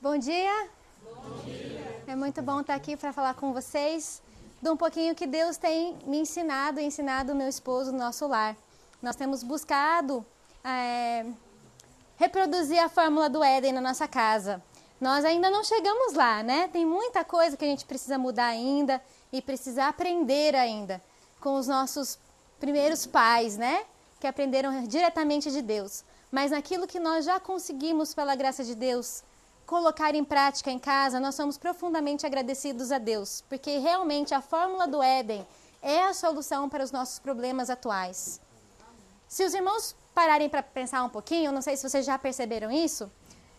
Bom dia. Bom dia. É muito bom estar aqui para falar com vocês de um pouquinho que Deus tem me ensinado e ensinado o meu esposo no nosso lar. Nós temos buscado reproduzir a fórmula do Éden na nossa casa. Nós ainda não chegamos lá, né? Tem muita coisa que a gente precisa mudar ainda e precisa aprender ainda com os nossos primeiros pais, né? Que aprenderam diretamente de Deus. Mas naquilo que nós já conseguimos, pela graça de Deus, colocar em prática em casa, nós somos profundamente agradecidos a Deus, porque realmente a fórmula do Éden é a solução para os nossos problemas atuais. Se os irmãos pararem para pensar um pouquinho, não sei se vocês já perceberam isso,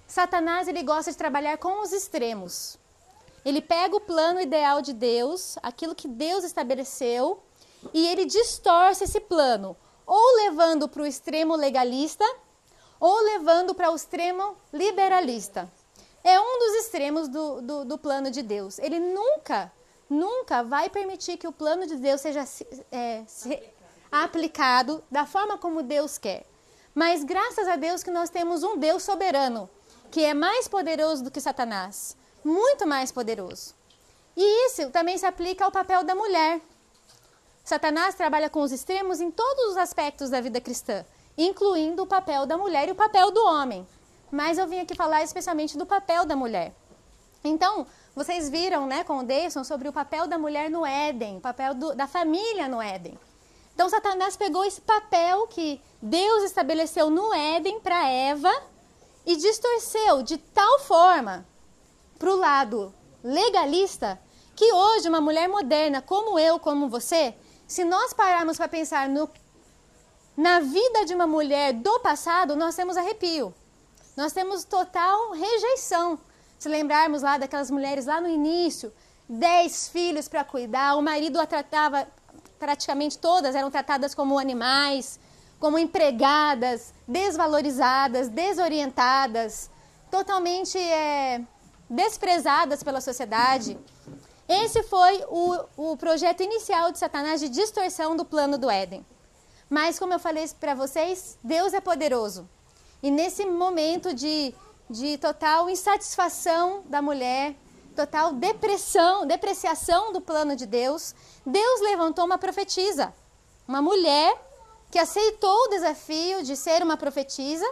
Satanás ele gosta de trabalhar com os extremos. Ele pega o plano ideal de Deus, aquilo que Deus estabeleceu, e ele distorce esse plano, ou levando para o extremo legalista, ou levando para o extremo liberalista. É um dos extremos do plano de Deus. Ele nunca vai permitir que o plano de Deus seja aplicado da forma como Deus quer. Mas graças a Deus que nós temos um Deus soberano, que é mais poderoso do que Satanás. Muito mais poderoso. E isso também se aplica ao papel da mulher. Satanás trabalha com os extremos em todos os aspectos da vida cristã, incluindo o papel da mulher e o papel do homem. Mas eu vim aqui falar especialmente do papel da mulher. Então, vocês viram, né, com o Deison sobre o papel da mulher no Éden, o papel da família no Éden. Então, Satanás pegou esse papel que Deus estabeleceu no Éden para Eva e distorceu de tal forma para o lado legalista que hoje uma mulher moderna como eu, como você, se nós pararmos para pensar na vida de uma mulher do passado, nós temos arrepio. Nós temos total rejeição. Se lembrarmos lá daquelas mulheres lá no início, 10 filhos para cuidar, o marido a tratava, praticamente todas eram tratadas como animais, como empregadas, desvalorizadas, desorientadas, totalmente desprezadas pela sociedade. Esse foi o projeto inicial de Satanás de distorção do plano do Éden. Mas, como eu falei para vocês, Deus é poderoso. E nesse momento de total insatisfação da mulher, total depreciação do plano de Deus, Deus levantou uma profetisa, uma mulher que aceitou o desafio de ser uma profetisa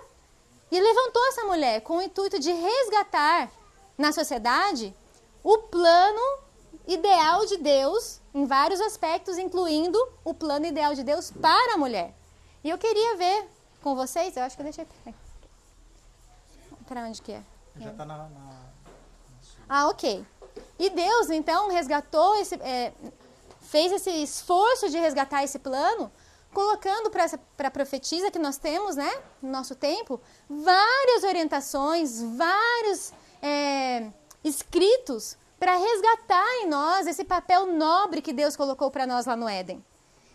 e levantou essa mulher com o intuito de resgatar na sociedade o plano ideal de Deus em vários aspectos, incluindo o plano ideal de Deus para a mulher. E eu queria ver com vocês, eu acho que eu deixei para onde que é? Já está na ok. E Deus, então, resgatou, fez esse esforço de resgatar esse plano, colocando para a profetisa que nós temos, né, no nosso tempo, várias orientações, vários escritos para resgatar em nós esse papel nobre que Deus colocou para nós lá no Éden.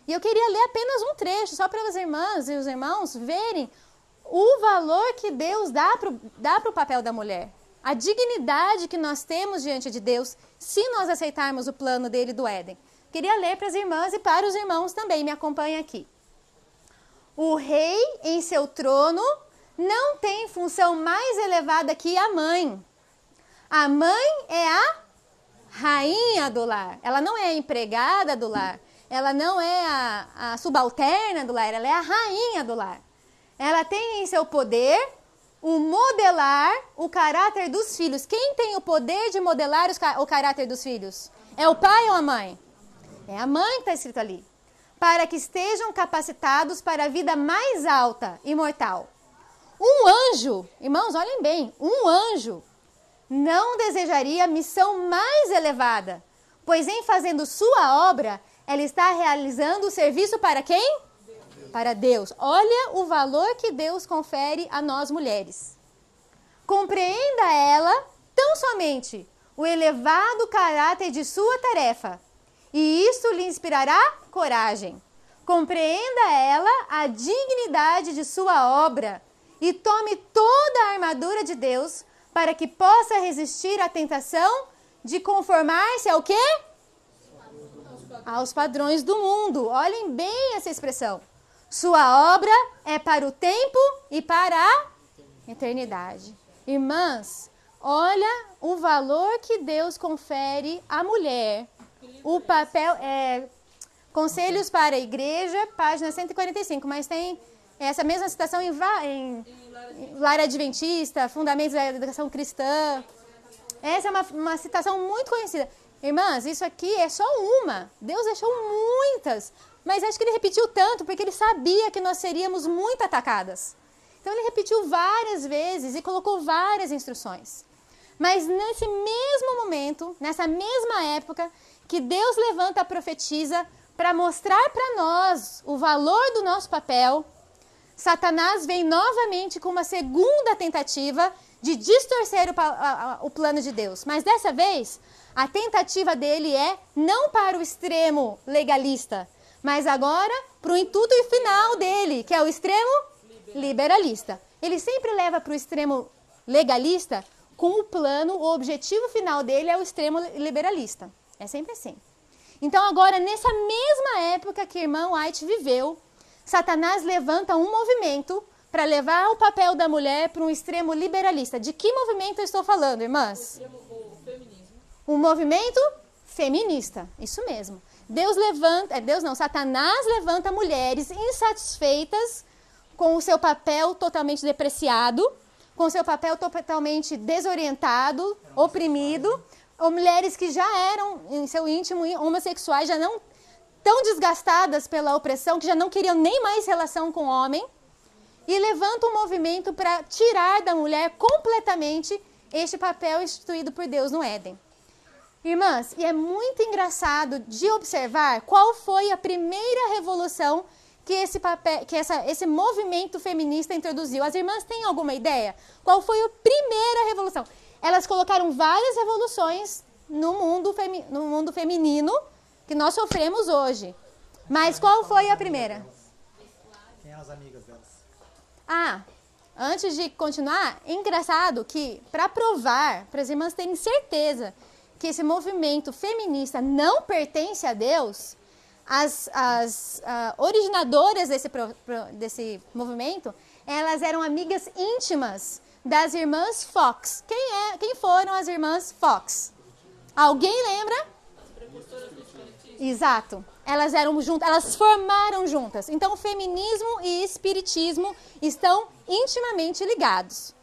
E eu queria ler apenas um trecho, só para as irmãs e os irmãos verem o valor que Deus dá para o papel da mulher. A dignidade que nós temos diante de Deus, se nós aceitarmos o plano dele do Éden. Queria ler para as irmãs e para os irmãos também, me acompanhem aqui. O rei em seu trono não tem função mais elevada que a mãe. A mãe é a rainha do lar. Ela não é a empregada do lar. Ela não é a subalterna do lar. Ela é a rainha do lar. Ela tem em seu poder o modelar o caráter dos filhos. Quem tem o poder de modelar o caráter dos filhos? É o pai ou a mãe? É a mãe que está escrito ali. Para que estejam capacitados para a vida mais alta e mortal. Um anjo, irmãos, olhem bem, um anjo não desejaria missão mais elevada, pois em fazendo sua obra, ela está realizando o serviço para quem? Para Deus. Olha o valor que Deus confere a nós mulheres. Compreenda ela tão somente o elevado caráter de sua tarefa, e isso lhe inspirará coragem. Compreenda ela a dignidade de sua obra e tome toda a armadura de Deus para que possa resistir à tentação de conformar-se ao quê? Aos padrões do mundo. Olhem bem essa expressão. Sua obra é para o tempo e para a eternidade. Irmãs, Olha o valor que Deus confere à mulher. O papel é Conselhos para a Igreja, página 145, mas tem essa mesma citação em Lar Adventista, Fundamentos da Educação Cristã. Essa é uma citação muito conhecida. Irmãs, isso aqui é só uma. Deus deixou muitas. Mas acho que ele repetiu tanto porque ele sabia que nós seríamos muito atacadas. Então ele repetiu várias vezes e colocou várias instruções. Mas nesse mesmo momento, nessa mesma época, que Deus levanta a profetisa para mostrar para nós o valor do nosso papel, Satanás vem novamente com uma segunda tentativa de distorcer o plano de Deus. Mas dessa vez, a tentativa dele é não para o extremo legalista, mas agora para o intuito final dele, que é o extremo liberalista. Ele sempre leva para o extremo legalista com o plano, o objetivo final dele é o extremo liberalista. É sempre assim. Então agora, nessa mesma época que a irmã White viveu, Satanás levanta um movimento para levar o papel da mulher para um extremo liberalista. De que movimento eu estou falando, irmãs? O feminismo. Um movimento feminista, isso mesmo. Satanás levanta mulheres insatisfeitas com o seu papel totalmente depreciado, com o seu papel totalmente desorientado, oprimido, ou mulheres que já eram, em seu íntimo, homossexuais, já não tão desgastadas pela opressão, que já não queriam nem mais relação com o homem, e levanta um movimento para tirar da mulher completamente este papel instituído por Deus no Éden. Irmãs, e é muito engraçado de observar qual foi a primeira revolução que esse movimento feminista introduziu. As irmãs têm alguma ideia? Qual foi a primeira revolução? Elas colocaram várias revoluções no mundo feminino que nós sofremos hoje. Mas qual foi a primeira? Quem eram as amigas delas? Antes de continuar, é engraçado que, para provar, para as irmãs terem certeza que esse movimento feminista não pertence a Deus, as originadoras desse movimento, elas eram amigas íntimas das irmãs Fox. Quem foram as irmãs Fox? Alguém lembra? As precursoras do espiritismo. Exato. Elas eram juntas, elas formaram juntas. Então, o feminismo e espiritismo estão intimamente ligados.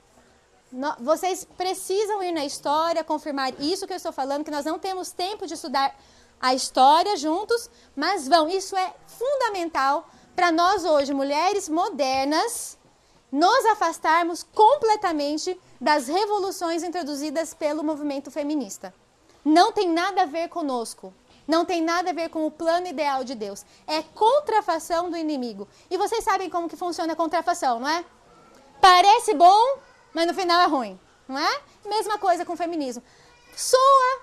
Vocês precisam ir na história, confirmar isso que eu estou falando, que nós não temos tempo de estudar a história juntos, mas vão. Isso é fundamental para nós hoje, mulheres modernas, nos afastarmos completamente das revoluções introduzidas pelo movimento feminista. Não tem nada a ver conosco. Não tem nada a ver com o plano ideal de Deus. É contrafação do inimigo. E vocês sabem como que funciona a contrafação, não é? Parece bom, mas no final é ruim, não é? Mesma coisa com o feminismo. Soa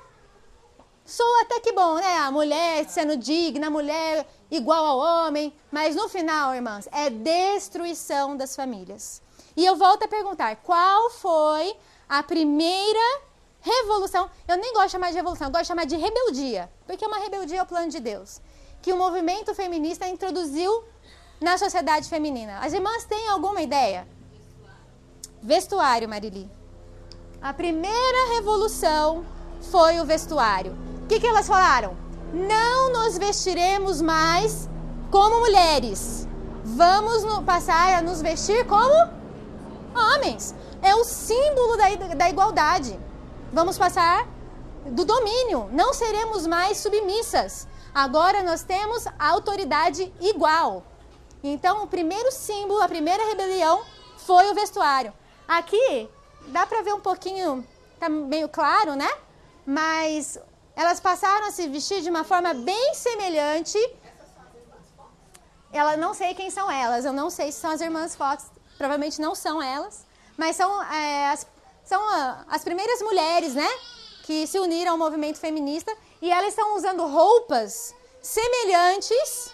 até que bom, né? A mulher sendo digna, a mulher igual ao homem. Mas no final, irmãs, é destruição das famílias. E eu volto a perguntar, qual foi a primeira revolução? Eu nem gosto de chamar de revolução, eu gosto de chamar de rebeldia. Porque uma rebeldia é o plano de Deus. Que o movimento feminista introduziu na sociedade feminina. As irmãs têm alguma ideia? Vestuário, Marili. A primeira revolução foi o vestuário. O que elas falaram? Não nos vestiremos mais como mulheres. Vamos passar a nos vestir como homens. É o símbolo da igualdade. Vamos passar do domínio. Não seremos mais submissas. Agora nós temos a autoridade igual. Então, o primeiro símbolo, a primeira rebelião foi o vestuário. Aqui, dá para ver um pouquinho, tá meio claro, né? Mas elas passaram a se vestir de uma forma bem semelhante. Não sei quem são elas, eu não sei se são as irmãs Fox, provavelmente não são elas, mas são as primeiras mulheres, né? Que se uniram ao movimento feminista e elas estão usando roupas semelhantes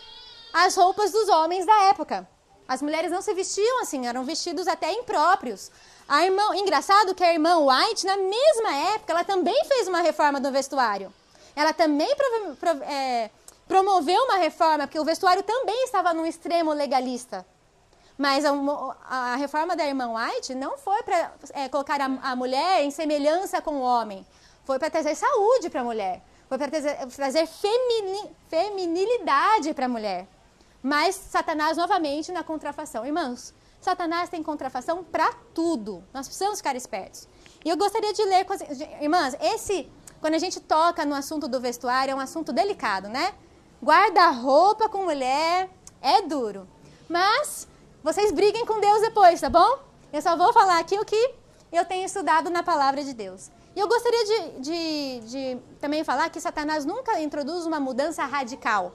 às roupas dos homens da época. As mulheres não se vestiam assim, eram vestidos até impróprios. Engraçado que a irmã White, na mesma época, ela também fez uma reforma do vestuário. Ela também promoveu uma reforma, porque o vestuário também estava num extremo legalista. Mas a reforma da irmã White não foi para colocar a mulher em semelhança com o homem. Foi para trazer saúde para a mulher. Foi para trazer feminilidade para a mulher. Mas Satanás novamente na contrafação. Irmãos, Satanás tem contrafação para tudo. Nós precisamos ficar espertos. E eu gostaria de ler... Irmãs, quando a gente toca no assunto do vestuário, é um assunto delicado, né? Guarda-roupa com mulher é duro. Mas vocês briguem com Deus depois, tá bom? Eu só vou falar aqui o que eu tenho estudado na palavra de Deus. E eu gostaria de também falar que Satanás nunca introduz uma mudança radical.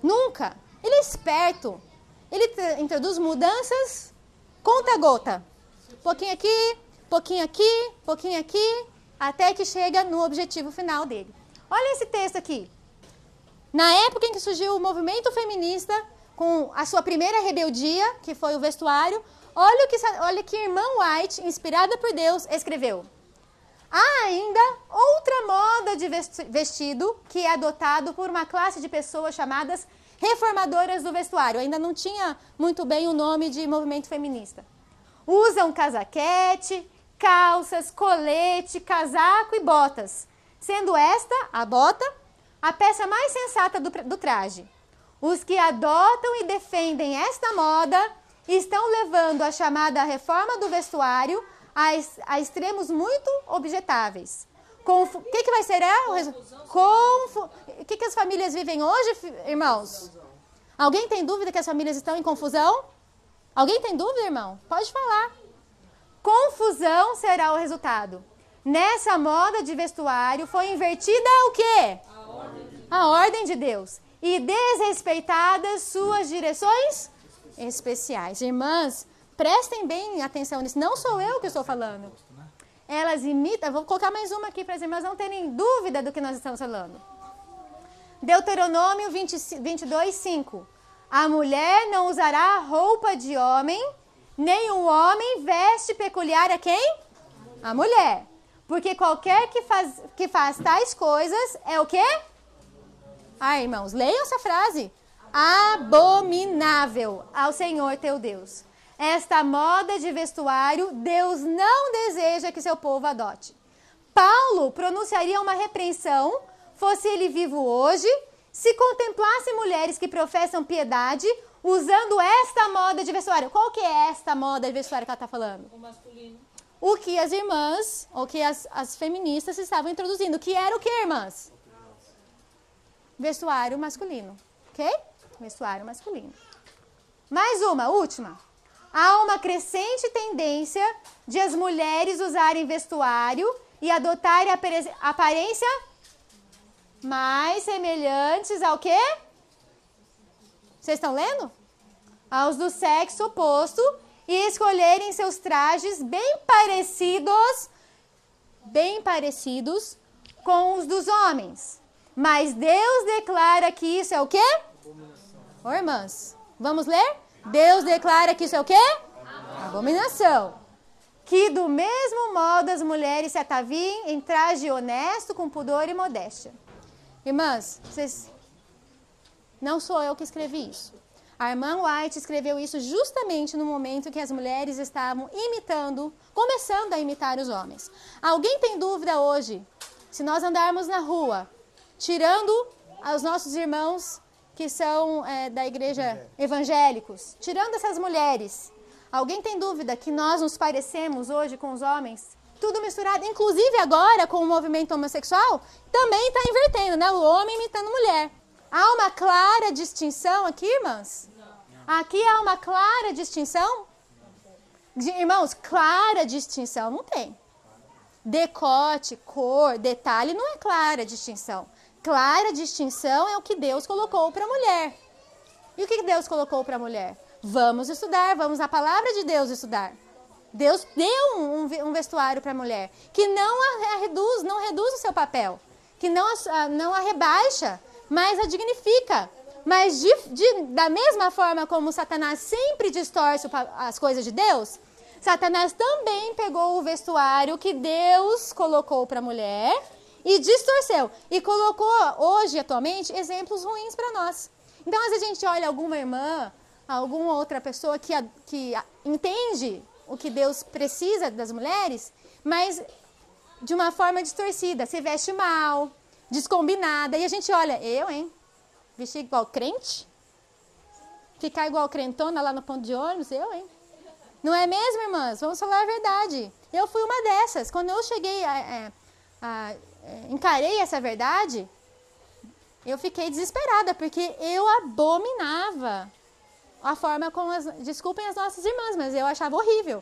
Nunca. Ele é esperto. Ele introduz mudanças conta-gota. Pouquinho aqui, pouquinho aqui, pouquinho aqui, até que chega no objetivo final dele. Olha esse texto aqui. Na época em que surgiu o movimento feminista, com a sua primeira rebeldia, que foi o vestuário, olha que irmã White, inspirada por Deus, escreveu. Há ainda outra moda de vestido que é adotado por uma classe de pessoas chamadas reformadoras do vestuário. Ainda não tinha muito bem o nome de movimento feminista. Usam casaquete, calças, colete, casaco e botas, sendo esta, a bota, a peça mais sensata do traje. Os que adotam e defendem esta moda estão levando a chamada reforma do vestuário a extremos muito objetáveis. O que vai ser? O que as famílias vivem hoje, irmãos? Alguém tem dúvida que as famílias estão em confusão? Alguém tem dúvida, irmão? Pode falar. Confusão será o resultado. Nessa moda de vestuário foi invertida o quê? A ordem de Deus. E desrespeitadas suas direções especiais. Irmãs, prestem bem atenção nisso. Não sou eu que estou falando. Elas imitam... Vou colocar mais uma aqui para as irmãs não terem dúvida do que nós estamos falando. Deuteronômio 22, 5. A mulher não usará roupa de homem, nem o homem veste peculiar a quem? A mulher. Porque qualquer que faz tais coisas é o quê? Irmãos, leiam essa frase. Abominável ao Senhor teu Deus. Esta moda de vestuário, Deus não deseja que seu povo adote. Paulo pronunciaria uma repreensão, fosse ele vivo hoje, se contemplasse mulheres que professam piedade usando esta moda de vestuário. Qual que é esta moda de vestuário que ela está falando? O masculino. O que as irmãs, ou que as feministas estavam introduzindo. Que era o que, irmãs? Vestuário masculino. Ok? Vestuário masculino. Mais uma, última. Há uma crescente tendência de as mulheres usarem vestuário e adotarem aparência mais semelhantes ao quê? Vocês estão lendo? Aos do sexo oposto e escolherem seus trajes bem parecidos com os dos homens. Mas Deus declara que isso é o quê? Ô, irmãs, vamos ler? Deus declara que isso é o quê? Abominação. Que do mesmo modo as mulheres se ataviem em traje honesto, com pudor e modéstia. Irmãs, não sou eu que escrevi isso. A irmã White escreveu isso justamente no momento que as mulheres estavam começando a imitar os homens. Alguém tem dúvida hoje, se nós andarmos na rua, tirando os nossos irmãos que são da igreja evangélicos, tirando essas mulheres, alguém tem dúvida que nós nos parecemos hoje com os homens? Tudo misturado, inclusive agora com o movimento homossexual, também está invertendo, né? O homem imitando a mulher. Há uma clara distinção aqui, irmãs? Aqui há uma clara distinção? Irmãos, clara distinção não tem. Decote, cor, detalhe não é clara distinção. Clara distinção é o que Deus colocou para a mulher. E o que Deus colocou para a mulher? Vamos estudar, vamos na palavra de Deus estudar. Deus deu um vestuário para a mulher que não reduz o seu papel, que não a rebaixa, mas a dignifica. Mas da mesma forma como Satanás sempre distorce as coisas de Deus, Satanás também pegou o vestuário que Deus colocou para a mulher e distorceu. E colocou hoje, atualmente, exemplos ruins para nós. Então, às vezes a gente olha alguma irmã alguma outra pessoa que entende o que Deus precisa das mulheres, mas de uma forma distorcida, se veste mal, descombinada, e a gente olha, vestir igual crente? Ficar igual crentona lá no ponto de ônibus, Não é mesmo, irmãs? Vamos falar a verdade. Eu fui uma dessas. Quando eu cheguei, encarei essa verdade, eu fiquei desesperada, porque eu abominava a forma como, desculpem as nossas irmãs, mas eu achava horrível.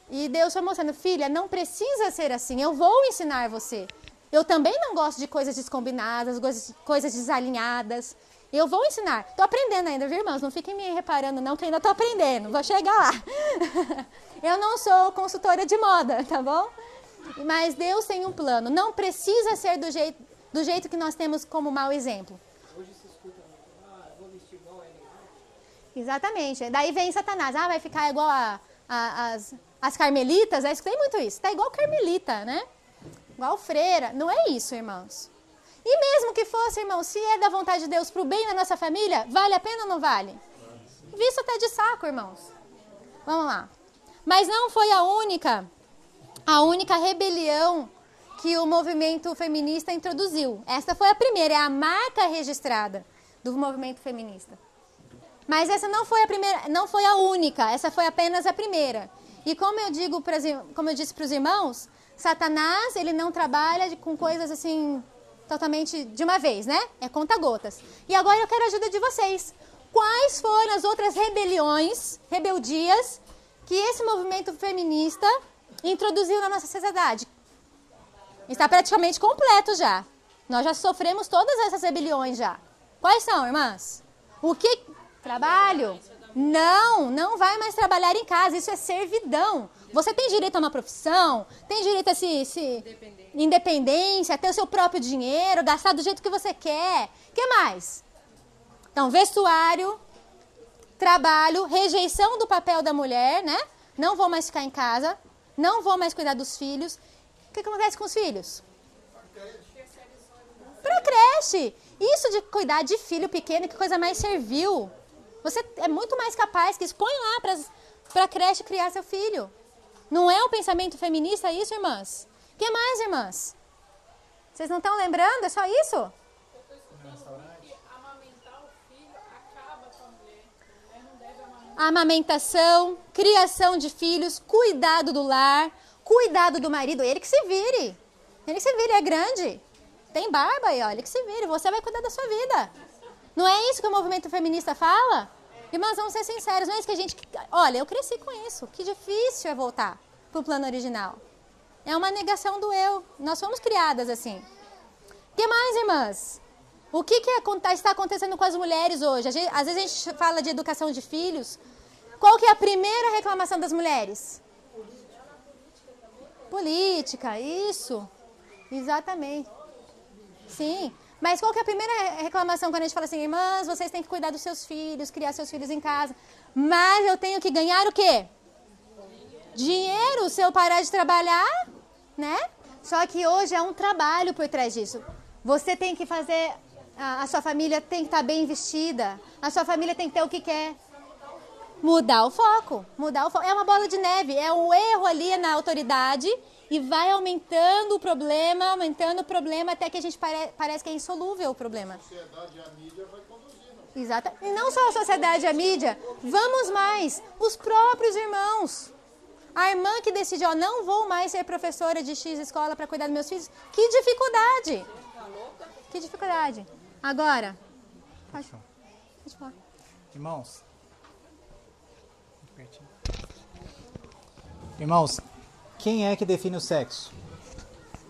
E Deus foi mostrando, filha, não precisa ser assim, eu vou ensinar você. Eu também não gosto de coisas descombinadas, coisas desalinhadas. Eu vou ensinar. Estou aprendendo ainda, viu, irmãos? Não fiquem me reparando não, que ainda estou aprendendo. Vou chegar lá. Eu não sou consultora de moda, tá bom? Mas Deus tem um plano. Não precisa ser do jeito que nós temos como mau exemplo. Hoje se escuta, vou vestir igual a ele. Exatamente. Daí vem Satanás. Vai ficar igual as carmelitas. Eu escutei muito isso. Tá igual carmelita, né? Igual freira. Não é isso, irmãos. E mesmo que fosse, irmão, se é da vontade de Deus para o bem da nossa família, vale a pena ou não vale? Visto até de saco, irmãos. Vamos lá. Mas não foi a única rebelião que o movimento feminista introduziu. Essa foi a primeira, é a marca registrada do movimento feminista. Mas essa não foi a primeira, não foi a única, essa foi apenas a primeira. E como eu disse para os irmãos, Satanás, ele não trabalha com coisas assim totalmente de uma vez, né? É conta-gotas. E agora eu quero a ajuda de vocês. Quais foram as outras rebeldias, que esse movimento feminista introduziu na nossa sociedade? Está praticamente completo já. Nós já sofremos todas essas rebeliões já. Quais são, irmãs? O que? Trabalho? Não vai mais trabalhar em casa. Isso é servidão. Você tem direito a uma profissão, tem direito a independência, a ter o seu próprio dinheiro, gastar do jeito que você quer. O que mais? Então, vestuário, trabalho, rejeição do papel da mulher, né? Não vou mais ficar em casa, não vou mais cuidar dos filhos. O que acontece com os filhos? Pra creche. Isso de cuidar de filho pequeno, que coisa mais servil. Você é muito mais capaz que isso. Põe lá pra creche criar seu filho. Não é um pensamento feminista isso, irmãs? O que mais, irmãs? Vocês não estão lembrando? É só isso? Eu estou escutando que amamentar o filho acaba com a mulher. A mulher não deve amamentar. Amamentação, criação de filhos, cuidado do lar, cuidado do marido. Ele que se vire. Ele que se vire, é grande. Tem barba aí, ó. Ele que se vire. Você vai cuidar da sua vida. Não é isso que o movimento feminista fala? Irmãs, vamos ser sinceros. Não é isso que a gente... Olha, eu cresci com isso. Que difícil é voltar pro plano original. É uma negação do eu. Nós fomos criadas assim. O que mais, irmãs? O que está acontecendo com as mulheres hoje? Às vezes a gente fala de educação de filhos. Qual que é a primeira reclamação das mulheres? Política, isso. Exatamente. Sim. Mas qual que é a primeira reclamação quando a gente fala assim, irmãs, vocês têm que cuidar dos seus filhos, criar seus filhos em casa. Mas eu tenho que ganhar o quê? Dinheiro, se eu parar de trabalhar, né? Só que hoje é um trabalho por trás disso. Você tem que fazer, a sua família tem que estar bem vestida, a sua família tem que ter o que quer. Mudar o foco. É uma bola de neve, é um erro ali na autoridade e vai aumentando o problema, até que a gente parece que é insolúvel o problema. A sociedade e a mídia vai conduzindo. Exato. E não só a sociedade e a mídia, vamos mais, os próprios irmãos. A irmã que decide, não vou mais ser professora de X escola para cuidar dos meus filhos. Que dificuldade. Que dificuldade. Agora, pode falar. Irmãos, quem é que define o sexo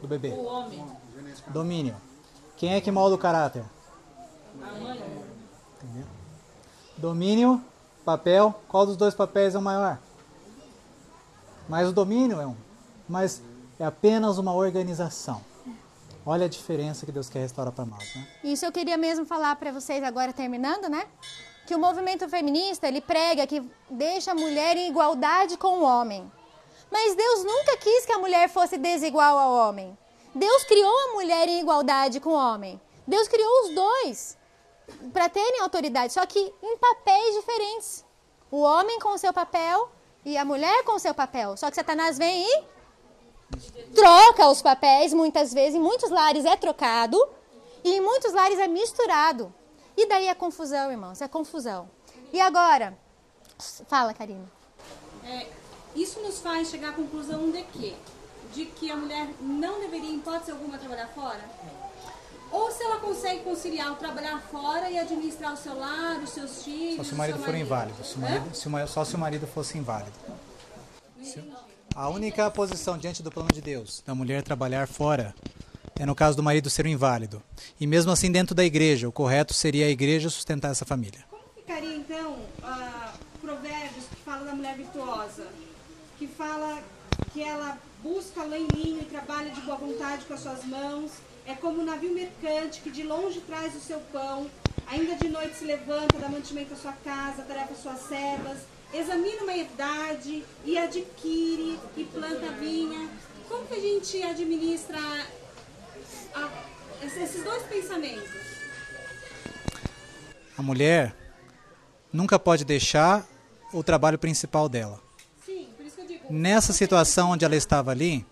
do bebê? O homem. Domínio. Quem é que molda o caráter? A mãe. Entendeu? Domínio, papel. Qual dos dois papéis é o maior? Mas o domínio é um. Mas é apenas uma organização. Olha a diferença que Deus quer restaurar para nós, né? Isso eu queria mesmo falar para vocês agora, terminando, né? Que o movimento feminista, ele prega que deixa a mulher em igualdade com o homem. Mas Deus nunca quis que a mulher fosse desigual ao homem. Deus criou a mulher em igualdade com o homem. Deus criou os dois. para terem autoridade, só que em papéis diferentes. O homem com o seu papel e a mulher com o seu papel. Só que Satanás vem e troca os papéis, muitas vezes, em muitos lares é trocado e em muitos lares é misturado. E daí a confusão, irmãos, é confusão. E agora? Fala, Karina. Isso nos faz chegar à conclusão de quê? De que a mulher não deveria, em hipótese alguma, trabalhar fora? Ou se ela consegue conciliar o trabalhar fora e administrar o seu lar, os seus filhos... Só se o marido for inválido. Só se o marido fosse inválido. A única posição diante do plano de Deus da mulher trabalhar fora é no caso do marido ser um inválido. E mesmo assim, dentro da igreja, o correto seria a igreja sustentar essa família. Como ficaria, então, Provérbios, que fala da mulher virtuosa? Que fala que ela busca lã e linho e trabalha de boa vontade com as suas mãos. É como um navio mercante que de longe traz o seu pão. Ainda de noite se levanta, dá mantimento à sua casa, tarefa às suas servas. Examina uma herdade e adquire e planta vinha. Como que a gente administra esses dois pensamentos? A mulher nunca pode deixar o trabalho principal dela. Sim, por isso que eu digo. Nessa situação onde ela estava ali,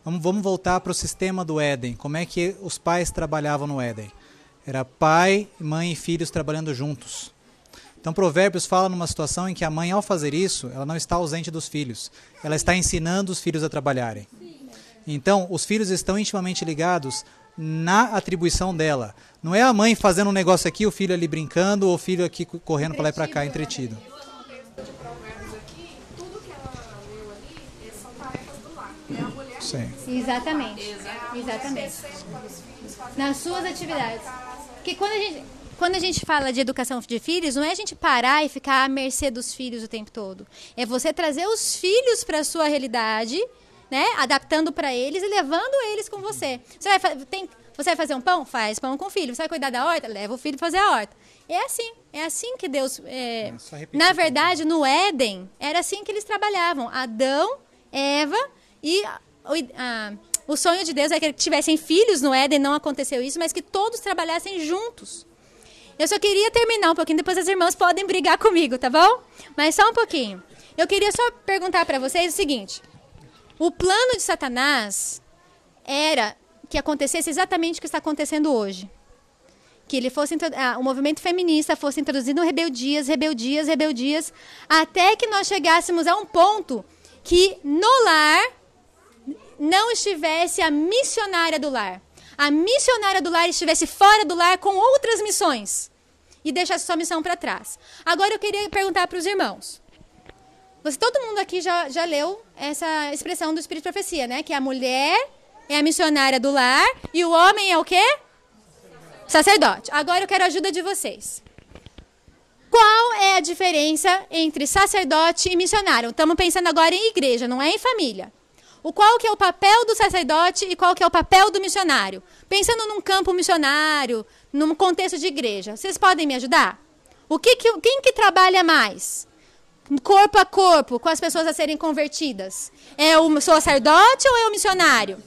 vamos voltar para o sistema do Éden. Como é que os pais trabalhavam no Éden? Era pai, mãe e filhos trabalhando juntos. Então Provérbios fala numa situação em que a mãe, ao fazer isso, ela não está ausente dos filhos. Ela está ensinando os filhos a trabalharem. Então, os filhos estão intimamente ligados na atribuição dela. Não é a mãe fazendo um negócio aqui, o filho ali brincando, ou o filho aqui correndo para lá e para cá, entretido. De Provérbios aqui, tudo que ela leu ali são tarefas do lar. É a mulher Sim. Exatamente. Exatamente. Nas suas atividades. Porque quando a gente fala de educação de filhos, não é a gente parar e ficar à mercê dos filhos o tempo todo. É você trazer os filhos para a sua realidade, né? Adaptando para eles e levando eles com você. Você vai fazer um pão? Faz pão com o filho. Você vai cuidar da horta? Leva o filho para fazer a horta. É assim que Deus... na verdade, no Éden, era assim que eles trabalhavam. Adão, Eva e... o sonho de Deus é que tivessem filhos no Éden, não aconteceu isso, mas que todos trabalhassem juntos. Eu só queria terminar um pouquinho, depois as irmãs podem brigar comigo, tá bom? Mas só um pouquinho. Eu queria só perguntar para vocês o seguinte. O plano de Satanás era que acontecesse exatamente o que está acontecendo hoje. Que ele fosse o movimento feminista fosse introduzindo rebeldias, até que nós chegássemos a um ponto que no lar não estivesse a missionária do lar. A missionária do lar estivesse fora do lar com outras missões e deixasse sua missão para trás. Agora eu queria perguntar para os irmãos. Todo mundo aqui já leu essa expressão do Espírito de Profecia, né? Que a mulher é a missionária do lar e o homem é o quê? Sacerdote. Agora eu quero a ajuda de vocês. Qual é a diferença entre sacerdote e missionário? Estamos pensando agora em igreja, não é em família. Qual que é o papel do sacerdote e qual que é o papel do missionário? Pensando num campo missionário, num contexto de igreja. Vocês podem me ajudar? Quem que trabalha mais? Corpo a corpo, com as pessoas a serem convertidas. É o sacerdote ou é o missionário?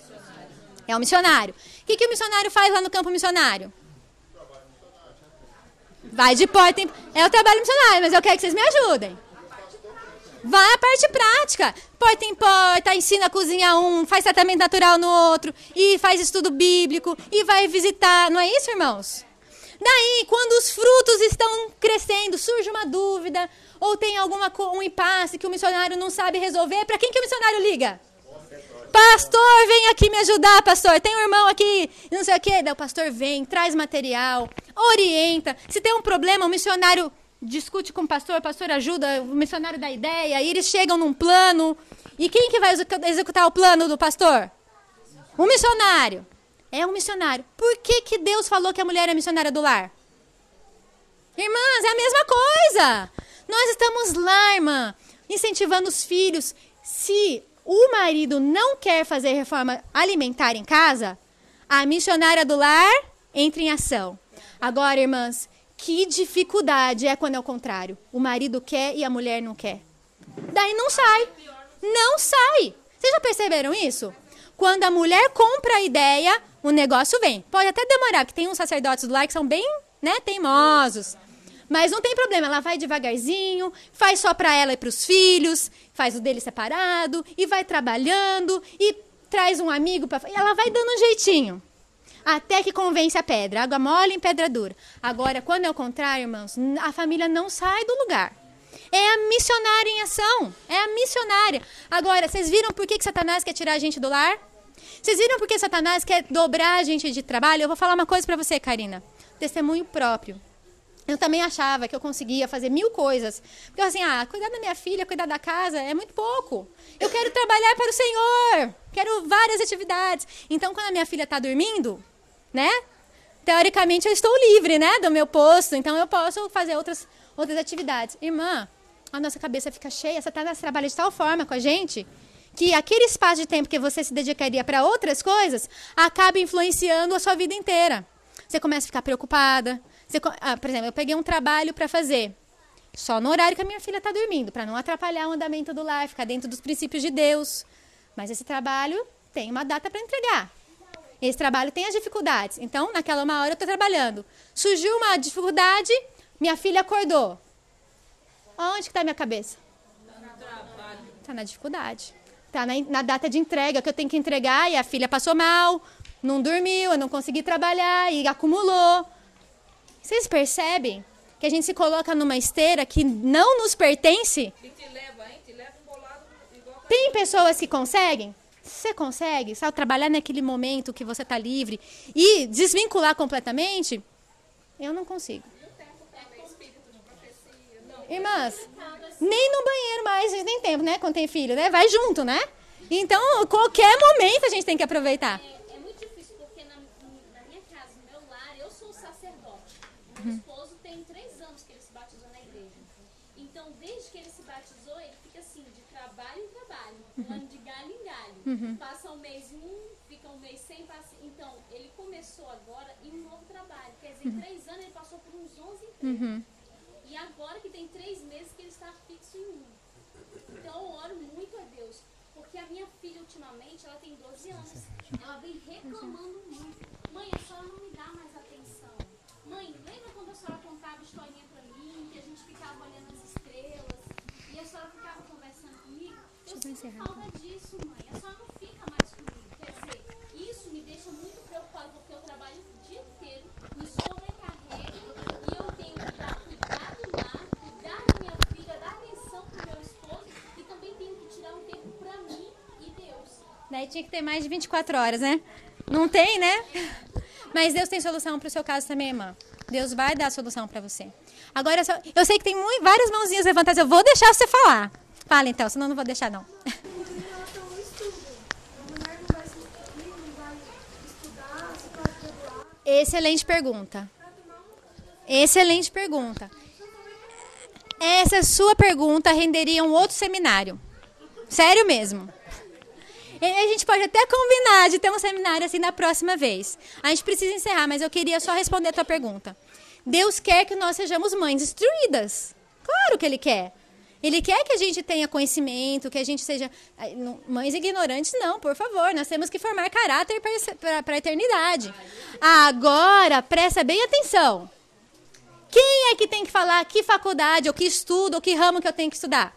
É o missionário. O que o missionário faz lá no campo missionário? Vai de porta em... É o trabalho missionário, mas eu quero que vocês me ajudem. Vai a parte prática. Porta em porta, ensina a cozinhar faz tratamento natural no outro, e faz estudo bíblico, e vai visitar. Não é isso, irmãos? Daí, quando os frutos estão crescendo, surge uma dúvida, ou tem um impasse que o missionário não sabe resolver, para quem que o missionário liga? Pastor, vem aqui me ajudar, pastor. Tem um irmão aqui, não sei o quê. Daí o pastor vem, traz material, orienta. Se tem um problema, o missionário discute com o pastor ajuda, o missionário dá ideia, e eles chegam num plano. E quem que vai executar o plano do pastor? O missionário. É um missionário. Por que Deus falou que a mulher é missionária do lar? Irmãs, é a mesma coisa. Nós estamos lá, irmã, incentivando os filhos. Se o marido não quer fazer reforma alimentar em casa, a missionária do lar entra em ação. Agora, irmãs, que dificuldade é quando é o contrário. O marido quer e a mulher não quer. Daí não sai. Não sai. Vocês já perceberam isso? Quando a mulher compra a ideia, o negócio vem. Pode até demorar, porque tem uns sacerdotes do lar que são bem né? Teimosos. Mas não tem problema, ela vai devagarzinho, faz só para ela e para os filhos, faz o dele separado, e vai trabalhando, e traz um amigo para... Ela vai dando um jeitinho, até que convence a pedra. Água mole em pedra dura. Agora, quando é o contrário, irmãos, a família não sai do lugar. É a missionária em ação, é a missionária. Agora, vocês viram por que Satanás quer tirar a gente do lar? Vocês viram por que Satanás quer dobrar a gente de trabalho? Eu vou falar uma coisa para você, Karina. Testemunho próprio. Eu também achava que eu conseguia fazer 1000 coisas. Porque eu assim, cuidar da minha filha, cuidar da casa é muito pouco. Eu quero trabalhar para o Senhor. Quero várias atividades. Então, quando a minha filha está dormindo, né? Teoricamente, eu estou livre, né? Do meu posto. Então, eu posso fazer outras atividades. Irmã, a nossa cabeça fica cheia. Satanás trabalha de tal forma com a gente que aquele espaço de tempo que você se dedicaria para outras coisas acaba influenciando a sua vida inteira. Você começa a ficar preocupada. Por exemplo, eu peguei um trabalho para fazer só no horário que a minha filha está dormindo, para não atrapalhar o andamento do lar, ficar dentro dos princípios de Deus. Mas esse trabalho tem uma data para entregar. Esse trabalho tem as dificuldades. Então, naquela uma hora eu estou trabalhando. Surgiu uma dificuldade, minha filha acordou. Onde que está a minha cabeça? Está na dificuldade. Está na data de entrega, que eu tenho que entregar, e a filha passou mal, não dormiu, eu não consegui trabalhar, e acumulou. Vocês percebem que a gente se coloca numa esteira que não nos pertence? E te leva um bolado igual... Tem pessoas que conseguem? Você consegue, sabe, trabalhar naquele momento que você está livre e desvincular completamente? Eu não consigo. Irmãs, nem no banheiro mais, nem tempo, né? Quando tem filho, né? Vai junto, né? Então, qualquer momento a gente tem que aproveitar. É muito difícil, porque na minha casa, no meu lar, eu sou sacerdote. Meu esposo tem 3 anos que ele se batizou na igreja. Então, desde que ele se batizou, ele fica assim, de trabalho em trabalho, pulando de galho em galho. Passa um mês em um, fica um mês sem, passa... Então, ele começou agora em um novo trabalho. Quer dizer, em 3 anos ele passou por uns 11 empregos. E agora que tem 3 meses que ele está fixo em um. Então, eu oro muito a Deus. Porque a minha filha, ultimamente, ela tem 12 anos. Ela vem reclamando muito. Mãe, a senhora não me dá mais atenção. Mãe, lembra quando a senhora contava historinha pra mim, que a gente ficava olhando as estrelas, e a senhora ficava conversando comigo? Eu sinto falta disso, mãe. A senhora não fica mais comigo. Quer dizer, isso me deixa muito preocupada, porque eu trabalho o dia inteiro, me sobrecarrego, e eu tenho que dar cuidado do lar, cuidar da minha filha, dar atenção pro meu esposo, e também tenho que tirar um tempo pra mim e Deus. Daí tinha que ter mais de 24 horas, né? Não tem, né? Mas Deus tem solução para o seu caso também, irmã. Deus vai dar a solução para você. Agora, eu sei que tem várias mãozinhas levantadas. Eu vou deixar você falar. Fala então, senão eu não vou deixar, não. Excelente pergunta. Excelente pergunta. Essa sua pergunta renderia um outro seminário. Sério mesmo. E a gente pode até combinar de ter um seminário assim na próxima vez. A gente precisa encerrar, mas eu queria só responder a tua pergunta. Deus quer que nós sejamos mães instruídas. Claro que Ele quer. Ele quer que a gente tenha conhecimento, que a gente seja... Mães ignorantes, não, por favor. Nós temos que formar caráter para a eternidade. Agora, presta bem atenção. Quem é que tem que falar que faculdade, ou que estudo, ou que ramo que eu tenho que estudar?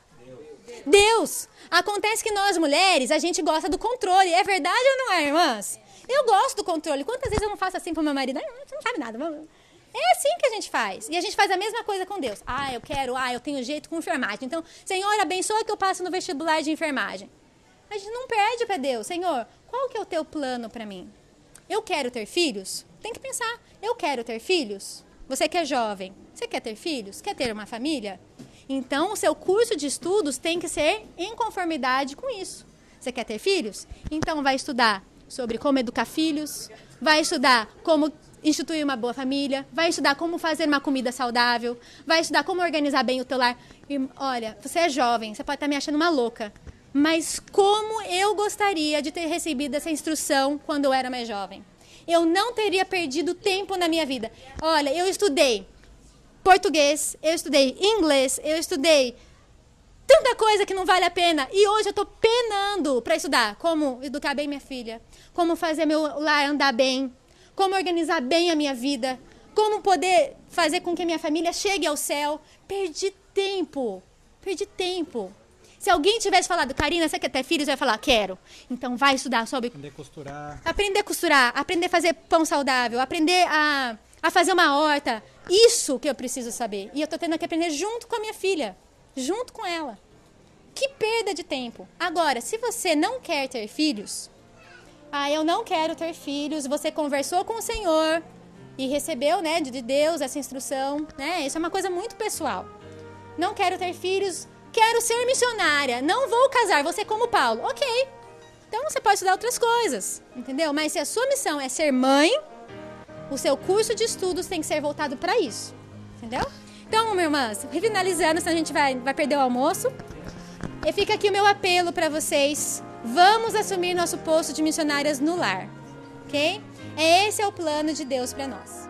Deus. Acontece que nós, mulheres, a gente gosta do controle. É verdade ou não é, irmãs? Eu gosto do controle. Quantas vezes eu não faço assim pro meu marido? Você não sabe nada. É assim que a gente faz. E a gente faz a mesma coisa com Deus. Eu tenho jeito com enfermagem. Então, Senhor, abençoa que eu passe no vestibular de enfermagem. A gente não pede para Deus. Senhor, qual que é o teu plano para mim? Eu quero ter filhos? Tem que pensar. Eu quero ter filhos? Você que é jovem, você quer ter filhos? Quer ter uma família? Então, o seu curso de estudos tem que ser em conformidade com isso. Você quer ter filhos? Então, vai estudar sobre como educar filhos, vai estudar como instituir uma boa família, vai estudar como fazer uma comida saudável, vai estudar como organizar bem o teu lar. E, olha, você é jovem, você pode estar me achando uma louca, mas como eu gostaria de ter recebido essa instrução quando eu era mais jovem. Eu não teria perdido tempo na minha vida. Olha, eu estudei português, eu estudei inglês, eu estudei tanta coisa que não vale a pena. E hoje eu estou penando para estudar como educar bem minha filha, como fazer meu lar andar bem, como organizar bem a minha vida, como poder fazer com que a minha família chegue ao céu. Perdi tempo. Se alguém tivesse falado, Karina, você quer ter filhos? Eu ia falar, quero. Então vai estudar sobre... Aprender a costurar. Aprender a costurar, aprender a fazer pão saudável, aprender a fazer uma horta. Isso que eu preciso saber. E eu tô tendo que aprender junto com a minha filha. Junto com ela. Que perda de tempo. Agora, se você não quer ter filhos... eu não quero ter filhos. Você conversou com o Senhor e recebeu, né, de Deus essa instrução. Né? Isso é uma coisa muito pessoal. Não quero ter filhos... Quero ser missionária, não vou casar, vou ser como Paulo. Ok, então você pode estudar outras coisas, entendeu? Mas se a sua missão é ser mãe, o seu curso de estudos tem que ser voltado para isso, entendeu? Então, minhas irmãs, finalizando, senão a gente vai perder o almoço. E fica aqui o meu apelo para vocês. Vamos assumir nosso posto de missionárias no lar, ok? Esse é o plano de Deus para nós.